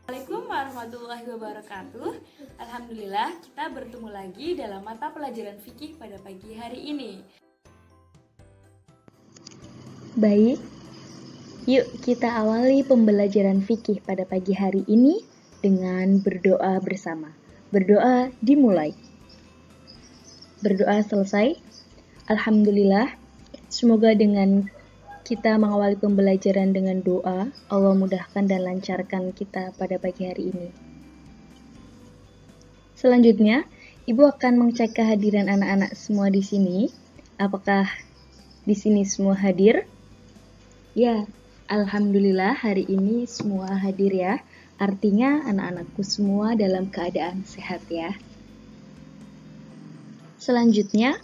Assalamualaikum warahmatullahi wabarakatuh. Alhamdulillah kita bertemu lagi dalam mata pelajaran fikih pada pagi hari ini. Baik, yuk kita awali pembelajaran fikih pada pagi hari ini dengan berdoa bersama. Berdoa dimulai. Berdoa selesai. Alhamdulillah, semoga dengan kita mengawali pembelajaran dengan doa, Allah mudahkan dan lancarkan kita pada pagi hari ini. Selanjutnya, Ibu akan mengecek kehadiran anak-anak semua di sini. Apakah di sini semua hadir? Ya, alhamdulillah hari ini semua hadir ya. Artinya anak-anakku semua dalam keadaan sehat ya. Selanjutnya,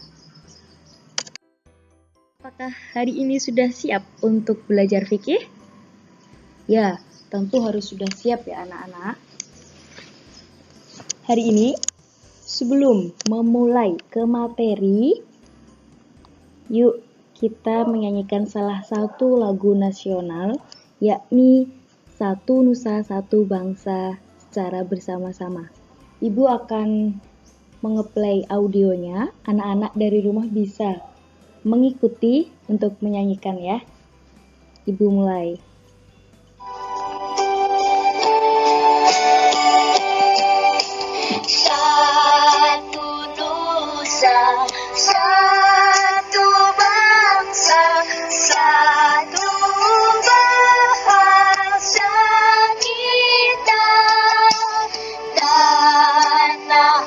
apakah hari ini sudah siap untuk belajar fikih? Ya, tentu harus sudah siap ya anak-anak. Hari ini, sebelum memulai ke materi, yuk kita menyanyikan salah satu lagu nasional, yakni Satu Nusa Satu Bangsa secara bersama-sama. Ibu akan mengeplay audionya, anak-anak dari rumah bisa mengikuti untuk menyanyikan ya. Ibu mulai. Satu nusa, satu bangsa, satu bahasa kita, tanah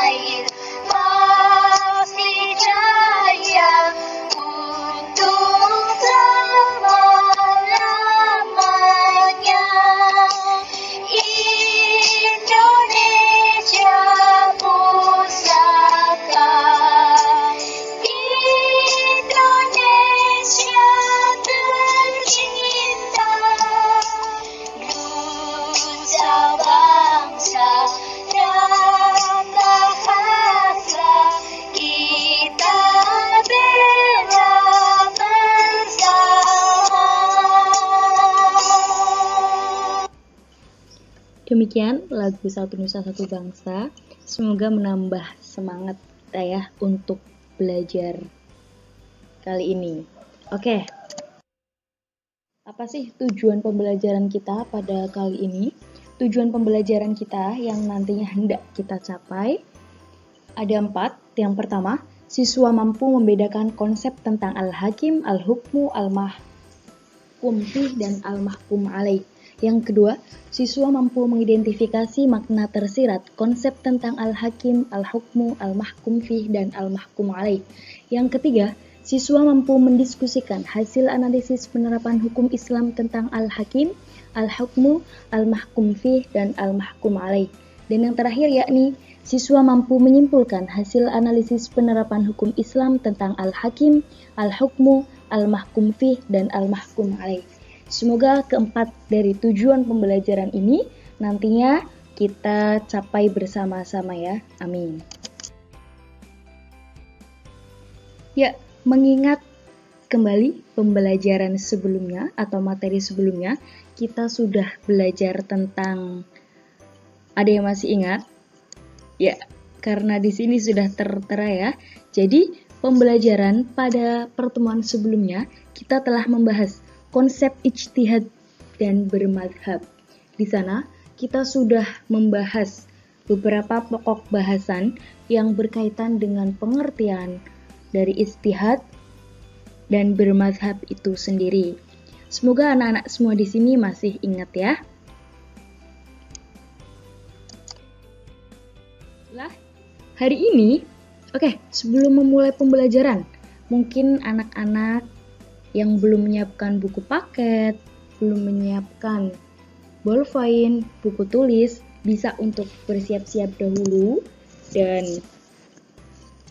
air pasti jaya untuk selama-lamanya. Indonesia pusaka, Indonesia tercinta, nusa bangsa dan bahasa kita bela bersama. Demikian lagu Satu Nusa Satu Bangsa. Semoga menambah semangat kita ya untuk belajar kali ini. Oke. Apa sih tujuan pembelajaran kita pada kali ini? Tujuan pembelajaran kita yang nantinya hendak kita capai ada 4. Yang pertama, siswa mampu membedakan konsep tentang al-hakim, al-hukmu, al-mahkum fih, dan al-mahkum alaih. Yang kedua, siswa mampu mengidentifikasi makna tersirat konsep tentang al-hakim, al-hukmu, al-mahkum fih, dan al-mahkum alaih. Yang ketiga, siswa mampu mendiskusikan hasil analisis penerapan hukum Islam tentang al-hakim, al-hukmu, al-mahkum fih, dan al-mahkum alaih. Dan yang terakhir yakni siswa mampu menyimpulkan hasil analisis penerapan hukum Islam tentang al-hakim, al-hukmu, al-mahkum fih, dan al-mahkum alaih. Semoga keempat dari tujuan pembelajaran ini nantinya kita capai bersama-sama ya. Amin. Ya, mengingat kembali pembelajaran sebelumnya atau materi sebelumnya, kita sudah belajar tentang, ada yang masih ingat? Ya, karena di sini sudah tertera ya. Jadi, pembelajaran pada pertemuan sebelumnya kita telah membahas konsep ijtihad dan bermadhab. Di sana kita sudah membahas beberapa pokok bahasan yang berkaitan dengan pengertian dari ijtihad dan bermadhab itu sendiri. Semoga anak-anak semua di sini masih ingat ya. Lah, hari ini, sebelum memulai pembelajaran, mungkin anak-anak yang belum menyiapkan buku paket, belum menyiapkan ballpoint, buku tulis, bisa untuk bersiap-siap dahulu. Dan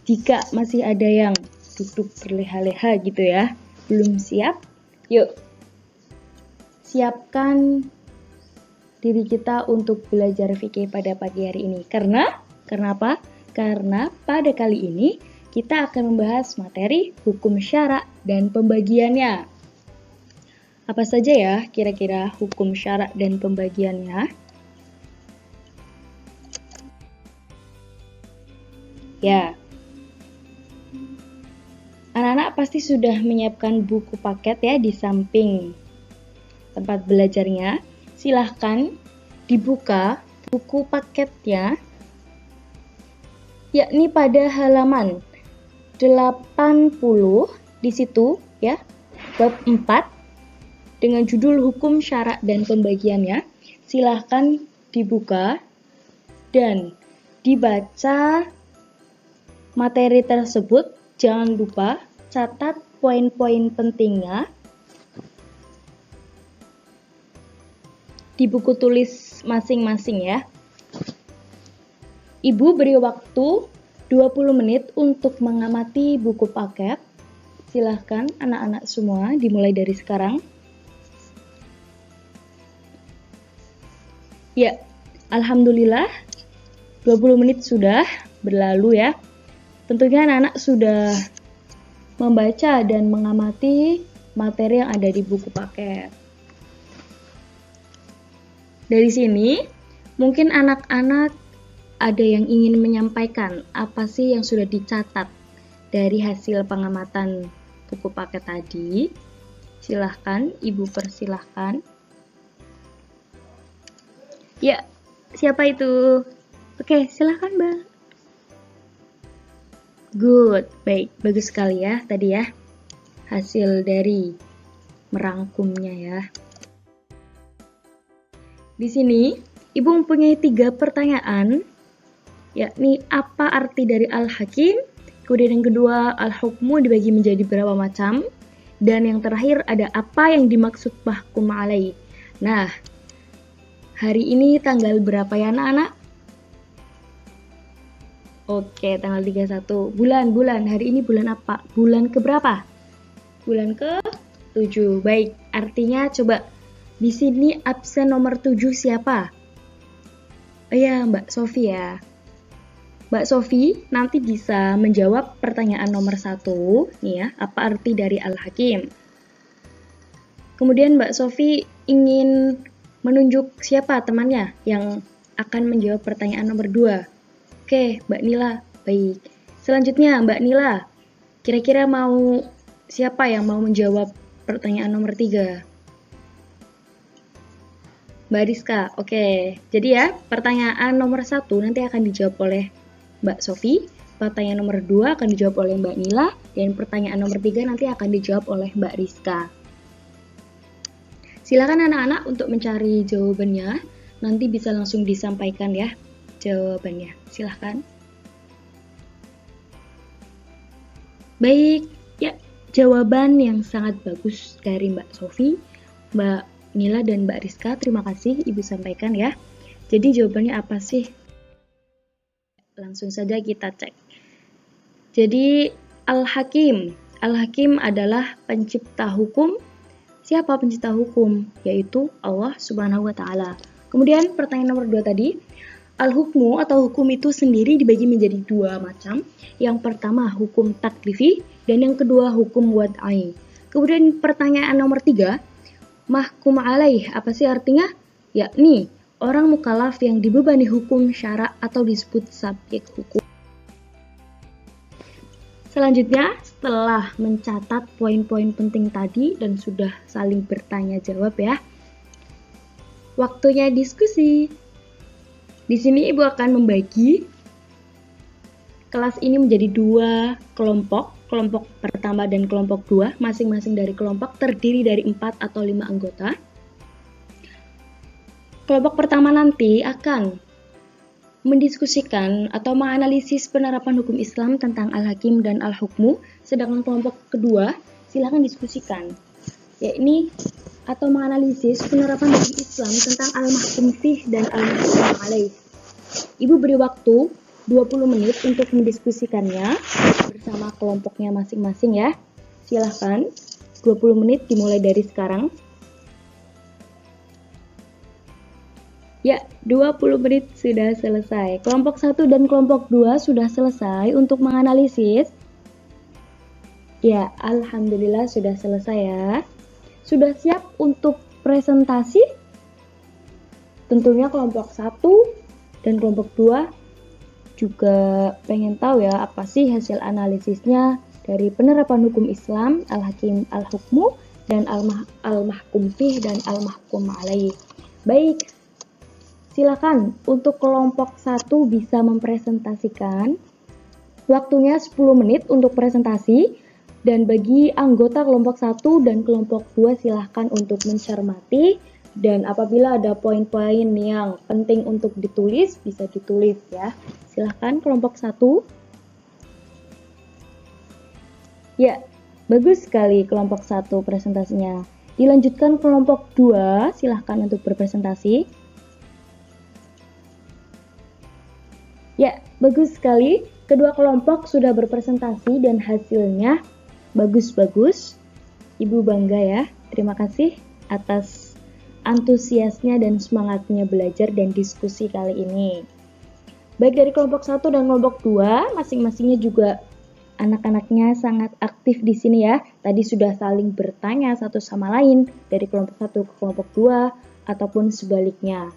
jika masih ada yang duduk berleha-leha gitu ya, belum siap, yuk siapkan diri kita untuk belajar fikih pada pagi hari ini. Karena apa? Karena pada kali ini kita akan membahas materi hukum syara dan pembagiannya. Apa saja ya kira-kira hukum syarak dan pembagiannya? Ya, anak-anak pasti sudah menyiapkan buku paket ya di samping tempat belajarnya. Silahkan dibuka buku paketnya, yakni pada halaman 80 di situ ya, bab 4 dengan judul hukum syarak dan pembagiannya. Silahkan dibuka dan dibaca materi tersebut. Jangan lupa catat poin-poin pentingnya di buku tulis masing-masing ya. Ibu beri waktu 20 menit untuk mengamati buku paket. Silahkan anak-anak semua dimulai dari sekarang. Ya, alhamdulillah 20 menit sudah berlalu ya. Tentunya anak-anak sudah membaca dan mengamati materi yang ada di buku paket. Dari sini, mungkin anak-anak ada yang ingin menyampaikan apa sih yang sudah dicatat dari hasil pengamatan buku paket tadi. Silahkan, Ibu persilahkan. Ya, siapa itu? Oke, silahkan Mbak. Good, baik, bagus sekali ya tadi ya. Hasil dari merangkumnya ya. Di sini, Ibu mempunyai 3 pertanyaan, yakni apa arti dari Al-Hakim, kemudian yang kedua Al-Hukmu dibagi menjadi berapa macam, dan yang terakhir ada apa yang dimaksud mahkum alaih. Nah, hari ini tanggal berapa ya anak-anak? Oke, tanggal 31. Bulan. Hari ini bulan apa? Bulan keberapa? Bulan ke-7. Baik, artinya coba di sini absen nomor 7 siapa? Oh ya, Mbak Sofi ya. Mbak Sofi nanti bisa menjawab pertanyaan nomor 1. Nih ya, apa arti dari Al-Hakim? Kemudian Mbak Sofi ingin menunjuk siapa temannya yang akan menjawab pertanyaan nomor 2. Oke, Mbak Nila. Baik. Selanjutnya, Mbak Nila. Kira-kira siapa yang mau menjawab pertanyaan nomor 3? Mbak Rizka. Oke. Jadi ya, pertanyaan nomor 1 nanti akan dijawab oleh Mbak Sofi. Pertanyaan nomor 2 akan dijawab oleh Mbak Nila. Dan pertanyaan nomor 3 nanti akan dijawab oleh Mbak Rizka. Silakan anak-anak untuk mencari jawabannya. Nanti bisa langsung disampaikan ya jawabannya. Silahkan. Baik, ya, jawaban yang sangat bagus dari Mbak Sofi, Mbak Nila dan Mbak Rizka. Terima kasih Ibu sampaikan ya. Jadi jawabannya apa sih? Langsung saja kita cek. Jadi Al-Hakim. Al-Hakim adalah pencipta hukum. Siapa pencipta hukum? Yaitu Allah Subhanahu wa Ta'ala. Kemudian pertanyaan nomor 2 tadi, Al-Hukmu atau hukum itu sendiri dibagi menjadi 2 macam. Yang pertama hukum taklifi dan yang kedua hukum wad'i. Kemudian pertanyaan nomor 3, mahkum alaih, apa sih artinya? Yakni orang mukallaf yang dibebani hukum syarak atau disebut subjek hukum. Selanjutnya, setelah mencatat poin-poin penting tadi dan sudah saling bertanya jawab ya, waktunya diskusi. Di sini Ibu akan membagi kelas ini menjadi 2 kelompok. Kelompok pertama dan kelompok 2, masing-masing dari kelompok terdiri dari 4 atau 5 anggota. Kelompok pertama nanti akan mendiskusikan atau menganalisis penerapan hukum Islam tentang Al-Hakim dan Al-Hukmu, sedangkan kelompok kedua silakan diskusikan, yakni atau menganalisis penerapan hukum Islam tentang Al-Mahkum Fih dan Al-Mahkum Alaih. Ibu beri waktu 20 menit untuk mendiskusikannya bersama kelompoknya masing-masing ya. Silahkan, 20 menit dimulai dari sekarang. Ya, 20 menit sudah selesai. Kelompok 1 dan kelompok 2 sudah selesai untuk menganalisis. Ya, alhamdulillah sudah selesai ya. Sudah siap untuk presentasi? Tentunya kelompok 1 dan kelompok 2 juga pengen tahu ya apa sih hasil analisisnya dari penerapan hukum Islam, Al-Hakim Al-Hukmu, dan Al-Mahkum Fih dan Al-Mahkum Alaih. Baik, silakan untuk kelompok 1 bisa mempresentasikan. Waktunya 10 menit untuk presentasi. Dan bagi anggota kelompok 1 dan kelompok 2 silahkan untuk mencermati. Dan apabila ada poin-poin yang penting untuk ditulis, bisa ditulis ya. Silahkan kelompok 1. Ya, bagus sekali kelompok 1 presentasinya. Dilanjutkan kelompok 2, silahkan untuk berpresentasi. Ya, bagus sekali. Kedua kelompok sudah berpresentasi dan hasilnya bagus-bagus. Ibu bangga ya. Terima kasih atas antusiasnya dan semangatnya belajar dan diskusi kali ini. Baik dari kelompok 1 dan kelompok 2, masing-masingnya juga anak-anaknya sangat aktif di sini ya. Tadi sudah saling bertanya satu sama lain dari kelompok 1 ke kelompok 2 ataupun sebaliknya.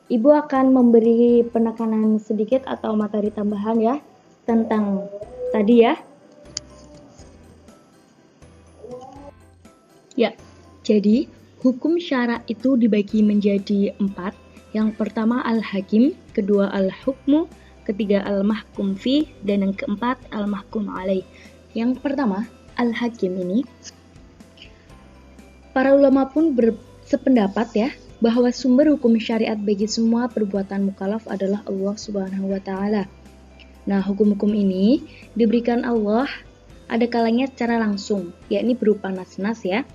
Ibu akan memberi penekanan sedikit atau materi tambahan ya tentang tadi ya. Ya, jadi hukum syara itu dibagi menjadi 4. Yang pertama Al-Hakim, kedua Al-Hukmu, ketiga Al-Mahkum Fih, dan yang keempat Al-Mahkum Alaih. Yang pertama, Al-Hakim ini, para ulama pun bersependapat ya, bahwa sumber hukum syariat bagi semua perbuatan mukallaf adalah Allah Subhanahu wa Ta'ala. Nah, hukum-hukum ini diberikan Allah ada kalanya secara langsung, yakni berupa nas-nas ya,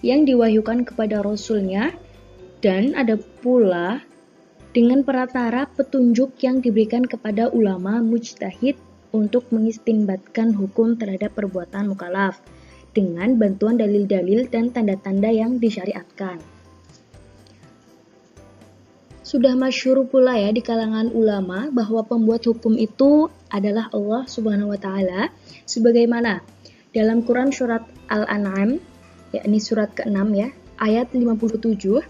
yang diwahyukan kepada Rasulnya, dan ada pula dengan perantara petunjuk yang diberikan kepada ulama mujtahid untuk mengistinbatkan hukum terhadap perbuatan mukallaf dengan bantuan dalil-dalil dan tanda-tanda yang disyariatkan. Sudah masyhur pula ya di kalangan ulama bahwa pembuat hukum itu adalah Allah Subhanahu wa Ta'ala, sebagaimana dalam Quran surat Al-An'am, yakni surat ke-6 ya, ayat 57,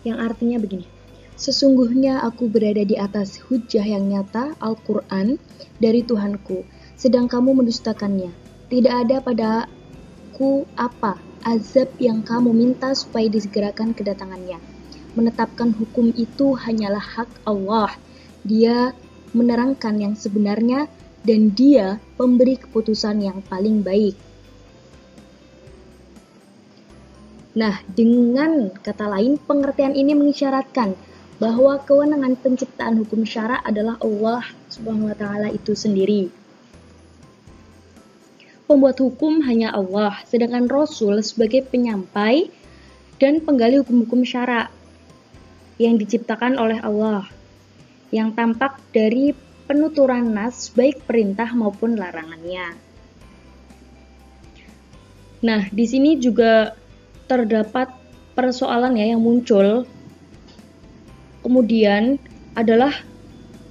yang artinya begini: sesungguhnya aku berada di atas hujjah yang nyata, Al-Quran, dari Tuhanku, sedang kamu mendustakannya. Tidak ada padaku apa azab yang kamu minta supaya disegerakan kedatangannya. Menetapkan hukum itu hanyalah hak Allah. Dia menerangkan yang sebenarnya dan Dia pemberi keputusan yang paling baik. Nah, dengan kata lain, pengertian ini mengisyaratkan bahwa kewenangan penciptaan hukum syara adalah Allah Subhanahu wa Ta'ala itu sendiri. Pembuat hukum hanya Allah, sedangkan Rasul sebagai penyampai dan penggali hukum-hukum syara yang diciptakan oleh Allah, yang tampak dari penuturan nas baik perintah maupun larangannya. Nah, di sini juga terdapat persoalan ya yang muncul. Kemudian adalah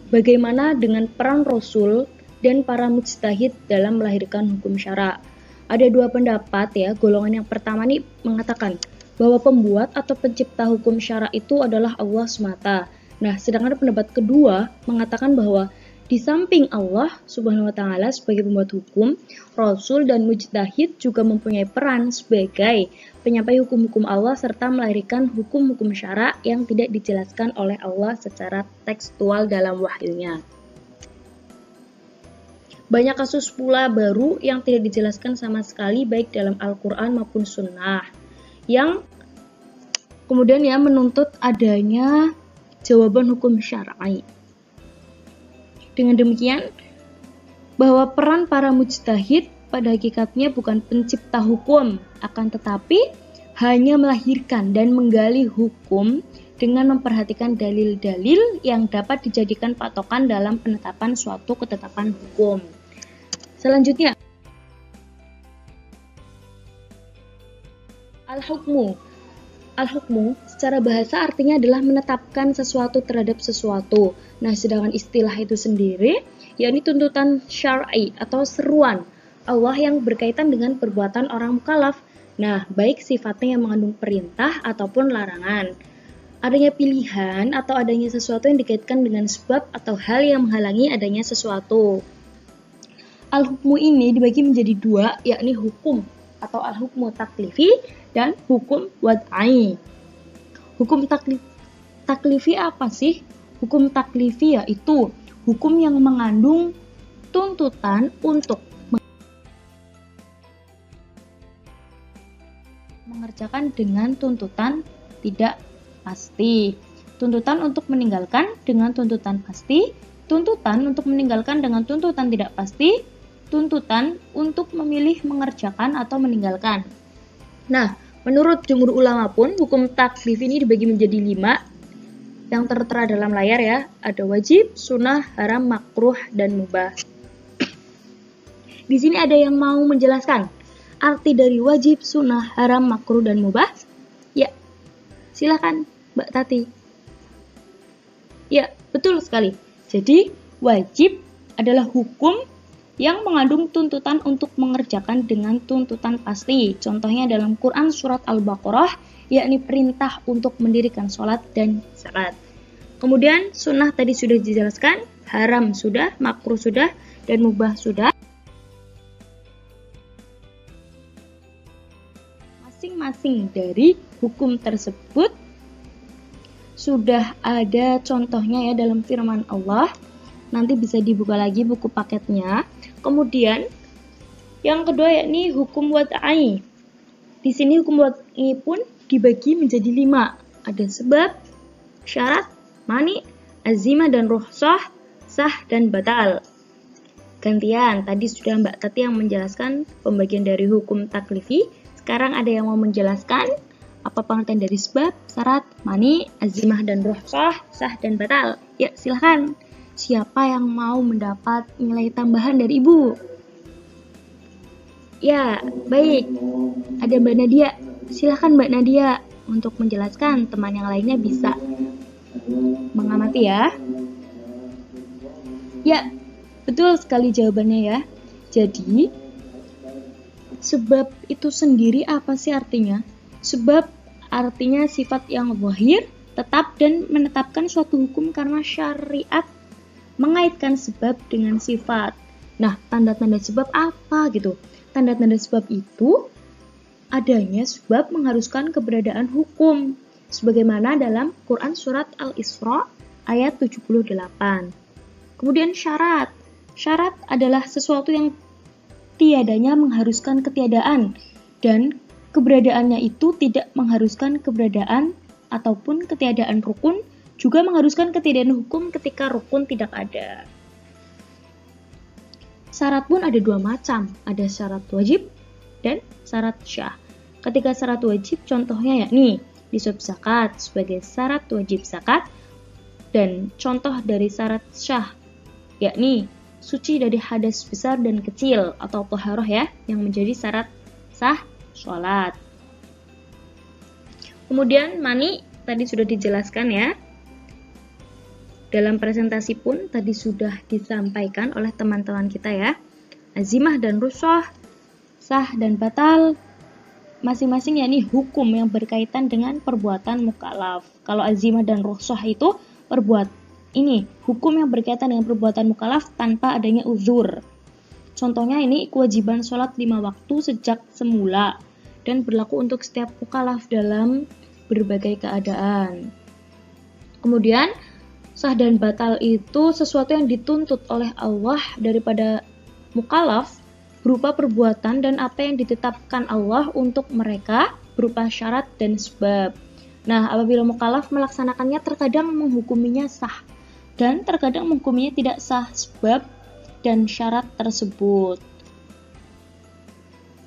bagaimana dengan peran Rasul dan para mujtahid dalam melahirkan hukum syara. Ada dua pendapat ya. Golongan yang pertama nih mengatakan bahwa pembuat atau pencipta hukum syara itu adalah Allah semata. Nah, sedangkan pendapat kedua mengatakan bahwa di samping Allah Subhanahu wa Ta'ala sebagai pembuat hukum, Rasul dan mujtahid juga mempunyai peran sebagai penyampai hukum-hukum Allah serta melahirkan hukum-hukum syara yang tidak dijelaskan oleh Allah secara tekstual dalam wahyunya. Banyak kasus pula baru yang tidak dijelaskan sama sekali baik dalam Al-Quran maupun Sunnah, yang kemudian ya menuntut adanya jawaban hukum syar'i. Dengan demikian, bahwa peran para mujtahid pada hakikatnya bukan pencipta hukum, akan tetapi hanya melahirkan dan menggali hukum dengan memperhatikan dalil-dalil yang dapat dijadikan patokan dalam penetapan suatu ketetapan hukum. Selanjutnya, Al-Hukmu secara bahasa artinya adalah menetapkan sesuatu terhadap sesuatu. Nah, sedangkan istilah itu sendiri, yakni tuntutan syar'i atau seruan Allah yang berkaitan dengan perbuatan orang mukallaf. Nah, baik sifatnya yang mengandung perintah ataupun larangan. Adanya pilihan atau adanya sesuatu yang dikaitkan dengan sebab atau hal yang menghalangi adanya sesuatu. Al-hukmu ini dibagi menjadi dua, yakni hukum atau al-hukmu taklifi dan hukum wad'i. Hukum taklifi apa sih? Hukum taklifi yaitu hukum yang mengandung tuntutan untuk mengerjakan dengan tuntutan tidak pasti. Tuntutan untuk meninggalkan dengan tuntutan pasti. Tuntutan untuk meninggalkan dengan tuntutan tidak pasti. Tuntutan untuk memilih mengerjakan atau meninggalkan. Nah, menurut jumhur ulama pun, hukum taklif ini dibagi menjadi 5 yang tertera dalam layar ya. Ada wajib, sunnah, haram, makruh, dan mubah. Di sini ada yang mau menjelaskan arti dari wajib, sunnah, haram, makruh, dan mubah? Ya, silakan Mbak Tati. Ya, betul sekali. Jadi, wajib adalah hukum yang mengandung tuntutan untuk mengerjakan dengan tuntutan pasti. Contohnya dalam Quran surat Al-Baqarah, yakni perintah untuk mendirikan sholat dan zakat. Kemudian sunnah tadi sudah dijelaskan, haram sudah, makruh sudah, dan mubah sudah. Masing-masing dari hukum tersebut sudah ada contohnya ya dalam firman Allah. Nanti bisa dibuka lagi buku paketnya. Kemudian yang kedua yakni hukum wad'i. Di sini hukum wad'i pun dibagi menjadi 5. Ada sebab, syarat, mani, azimah dan rukhsah, sah dan batal. Gantian, tadi sudah Mbak Tati yang menjelaskan pembagian dari hukum taklifi. Sekarang ada yang mau menjelaskan apa pengertian dari sebab, syarat, mani, azimah dan rukhsah, sah dan batal. Ya, silahkan. Siapa yang mau mendapat nilai tambahan dari Ibu? Ya, baik. Ada Mbak Nadia. Silahkan Mbak Nadia untuk menjelaskan. Teman yang lainnya bisa mengamati ya. Ya, betul sekali jawabannya ya. Jadi, sebab itu sendiri apa sih artinya? Sebab artinya sifat yang zahir, tetap dan menetapkan suatu hukum karena syariat mengaitkan sebab dengan sifat. Nah, tanda-tanda sebab apa gitu? Tanda-tanda sebab itu adanya sebab mengharuskan keberadaan hukum. Sebagaimana dalam Quran surat Al-Isra ayat 78. Kemudian syarat. Syarat adalah sesuatu yang tiadanya mengharuskan ketiadaan dan keberadaannya itu tidak mengharuskan keberadaan ataupun ketiadaan rukun, juga mengharuskan ketiadaan hukum ketika rukun tidak ada. Syarat pun ada 2 macam, ada syarat wajib dan syarat syah. Ketika syarat wajib contohnya yakni nisab zakat sebagai syarat wajib zakat, dan contoh dari syarat syah yakni suci dari hadas besar dan kecil atau thaharah ya, yang menjadi syarat sah sholat. Kemudian mani tadi sudah dijelaskan ya. Dalam presentasi pun tadi sudah disampaikan oleh teman-teman kita ya. Azimah dan rukhsah, sah dan batal, masing-masing yakni hukum yang berkaitan dengan perbuatan mukallaf. Kalau azimah dan rukhsah itu hukum yang berkaitan dengan perbuatan mukallaf tanpa adanya uzur. Contohnya ini kewajiban sholat 5 waktu sejak semula dan berlaku untuk setiap mukallaf dalam berbagai keadaan. Kemudian sah dan batal itu sesuatu yang dituntut oleh Allah daripada mukallaf berupa perbuatan dan apa yang ditetapkan Allah untuk mereka berupa syarat dan sebab. Nah, apabila mukallaf melaksanakannya terkadang menghukuminya sah dan terkadang menghukuminya tidak sah sebab dan syarat tersebut.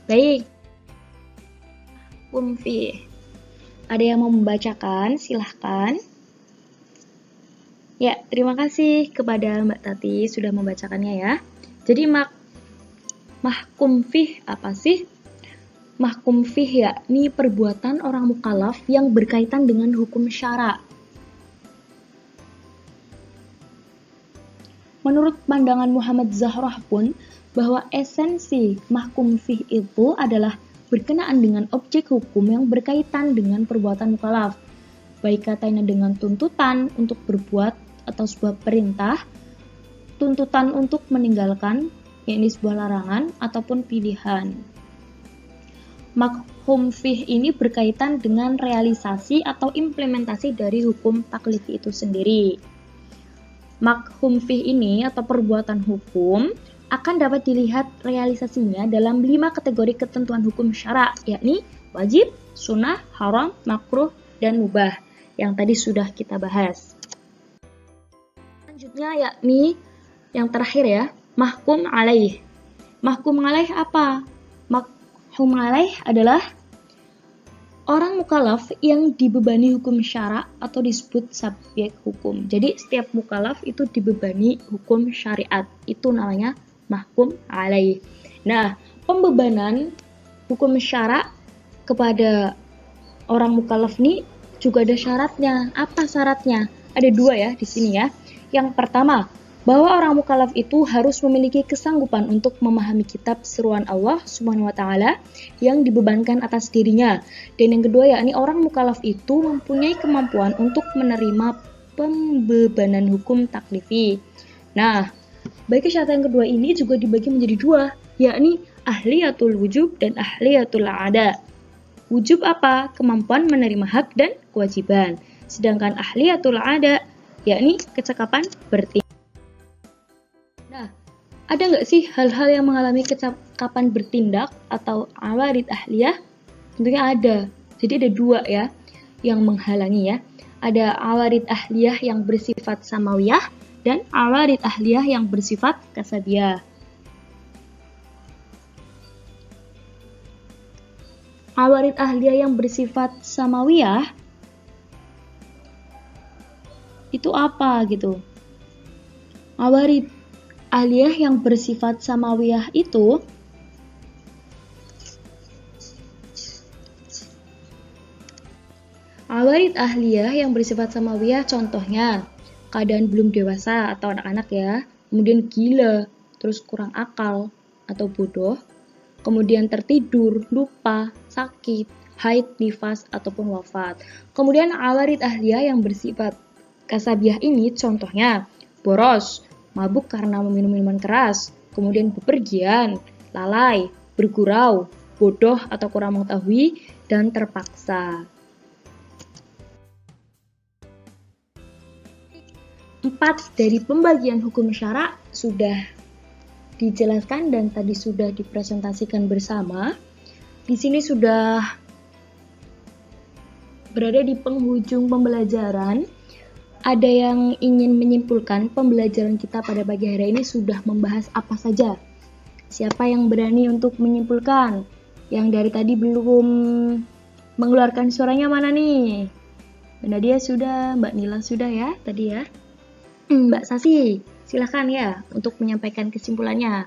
Baik. Umfi. Ada yang mau membacakan? Silahkan. Ya, terima kasih kepada Mbak Tati sudah membacakannya ya. Jadi mahkum fih apa sih? mahkum fih, yakni perbuatan orang mukallaf yang berkaitan dengan hukum syara. Menurut pandangan Muhammad Zahrah pun, bahwa esensi mahkum fih itu adalah berkenaan dengan objek hukum yang berkaitan dengan perbuatan mukallaf, baik katanya dengan tuntutan untuk berbuat atau sebuah perintah, tuntutan untuk meninggalkan, yakni sebuah larangan, ataupun pilihan. Mahkum fih ini berkaitan dengan realisasi atau implementasi dari hukum taklifi itu sendiri. Mahkum fih ini atau perbuatan hukum akan dapat dilihat realisasinya dalam 5 kategori ketentuan hukum syara, yakni wajib, sunnah, haram, makruh, dan mubah yang tadi sudah kita bahas. Selanjutnya yakni yang terakhir ya, mahkum alaih. Mahkum alaih apa? Mahkum alaih adalah orang mukallaf yang dibebani hukum syara atau disebut subjek hukum. Jadi setiap mukallaf itu dibebani hukum syariat. Itu namanya mahkum alaih. Nah, pembebanan hukum syara kepada orang mukallaf ini juga ada syaratnya. Apa syaratnya? Ada 2 ya di sini ya. Yang pertama, bahwa orang mukallaf itu harus memiliki kesanggupan untuk memahami kitab seruan Allah Subhanahu wa taala yang dibebankan atas dirinya. Dan yang kedua yakni orang mukallaf itu mempunyai kemampuan untuk menerima pembebanan hukum taklifi. Nah, baik syarat yang kedua ini juga dibagi menjadi 2, yakni ahliyatul wujub dan ahliyatul ada. Wujub apa? Kemampuan menerima hak dan kewajiban. Sedangkan ahliyatul ada yakni kecakapan bertindak. Nah, ada nggak sih hal-hal yang mengalami kecakapan bertindak atau awarid ahliyah? Tentunya ada. Jadi ada 2 ya yang menghalangi ya. Ada awarid ahliyah yang bersifat samawiyah dan awarid ahliyah yang bersifat kasabiyah. Awarid ahliyah yang bersifat samawiyah itu apa gitu? Awarid ahliyah yang bersifat samawiyah itu awarid ahliyah yang bersifat samawiyah contohnya keadaan belum dewasa atau anak-anak ya, kemudian gila, terus kurang akal atau bodoh, kemudian tertidur, lupa, sakit, haid, nifas, ataupun wafat. Kemudian awarid ahliyah yang bersifat kasabiyah ini contohnya boros, mabuk karena meminum minuman keras, kemudian bepergian, lalai, bergurau, bodoh atau kurang mengetahui, dan terpaksa. 4 dari pembagian hukum syara sudah dijelaskan dan tadi sudah dipresentasikan bersama. Di sini sudah berada di penghujung pembelajaran. Ada yang ingin menyimpulkan pembelajaran kita pada pagi hari ini sudah membahas apa saja? Siapa yang berani untuk menyimpulkan? Yang dari tadi belum mengeluarkan suaranya mana nih? Mbak Nadia sudah, Mbak Nila sudah ya tadi ya? Mbak Sasi, silakan ya untuk menyampaikan kesimpulannya.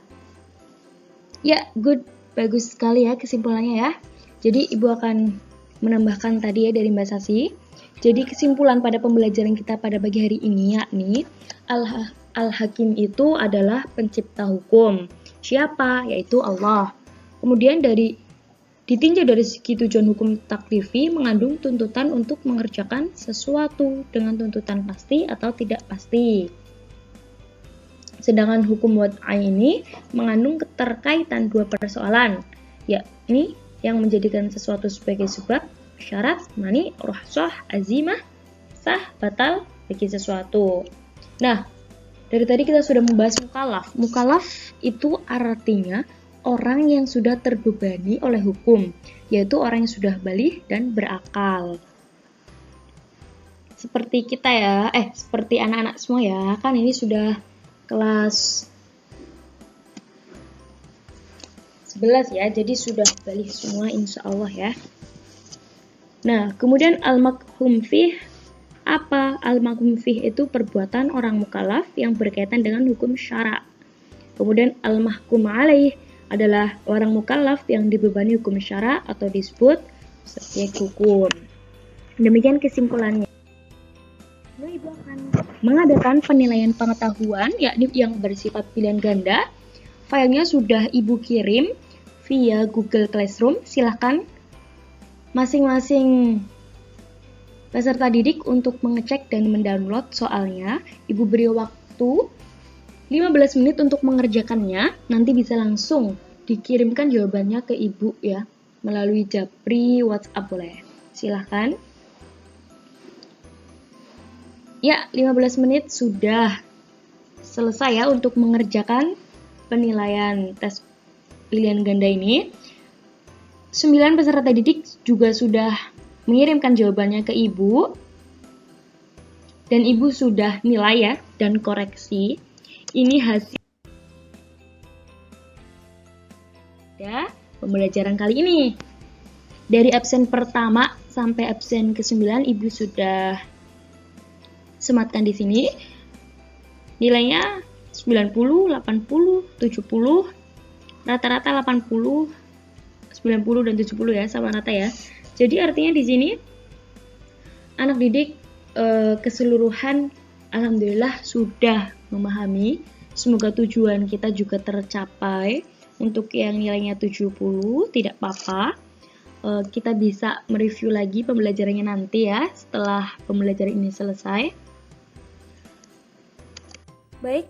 Ya, good, bagus sekali ya kesimpulannya ya. Jadi Ibu akan menambahkan tadi ya dari Mbak Sasi. Jadi kesimpulan pada pembelajaran kita pada pagi hari ini yakni Al-Hakim itu adalah pencipta hukum. Siapa? Yaitu Allah. Kemudian ditinjau dari segi tujuan hukum taklifi mengandung tuntutan untuk mengerjakan sesuatu dengan tuntutan pasti atau tidak pasti. Sedangkan hukum wad'i ini mengandung keterkaitan 2 persoalan, yakni yang menjadikan sesuatu sebagai sebab, syarat, mani, rukhsah, azimah, sah, batal bagi sesuatu. Nah, dari tadi kita sudah membahas mukallaf. Mukallaf itu artinya orang yang sudah terbebani oleh hukum, yaitu orang yang sudah baligh dan berakal. Seperti kita ya, seperti anak-anak semua ya, kan ini sudah kelas 11 ya, jadi sudah baligh semua insya Allah ya. Nah, kemudian al-mahkum fih apa? Al-mahkum fih itu perbuatan orang mukallaf yang berkaitan dengan hukum syara. Kemudian al-mahkum alaih adalah orang mukallaf yang dibebani hukum syara atau disebut subjek hukum. Demikian kesimpulannya. Lalu Ibu akan mengadakan penilaian pengetahuan yakni yang bersifat pilihan ganda. Filenya sudah Ibu kirim via Google Classroom. Silahkan masing-masing peserta didik untuk mengecek dan mendownload soalnya. Ibu beri waktu 15 menit untuk mengerjakannya. Nanti bisa langsung dikirimkan jawabannya ke Ibu ya, melalui Japri, WhatsApp boleh. Silahkan. Ya, 15 menit sudah selesai ya untuk mengerjakan penilaian tes pilihan ganda ini. 9 peserta didik juga sudah mengirimkan jawabannya ke Ibu. Dan Ibu sudah nilai ya dan koreksi. Ini hasil pembelajaran kali ini. Dari absen pertama sampai absen ke-9 Ibu sudah sematkan di sini. Nilainya 90, 80, 70, rata-rata 80, 90 dan 70 ya, sama rata ya. Jadi artinya di sini anak didik keseluruhan alhamdulillah sudah memahami. Semoga tujuan kita juga tercapai. Untuk yang nilainya 70 tidak apa-apa. Kita bisa mereview lagi pembelajarannya nanti ya setelah pembelajaran ini selesai. Baik,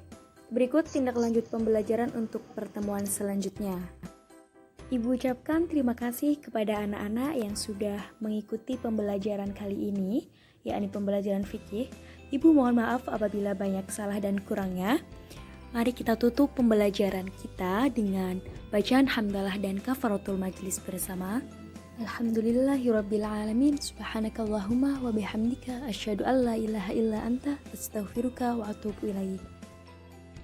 berikut tindak lanjut pembelajaran untuk pertemuan selanjutnya. Ibu ucapkan terima kasih kepada anak-anak yang sudah mengikuti pembelajaran kali ini, yakni pembelajaran fikih. Ibu mohon maaf apabila banyak salah dan kurangnya. Mari kita tutup pembelajaran kita dengan bacaan hamdalah dan kafaratul majlis bersama. Alhamdulillahirrabbilalamin. Subhanakallahumma wa bihamdika asyhadu an la ilaha illa anta astaghfiruka wa atubu ilaik.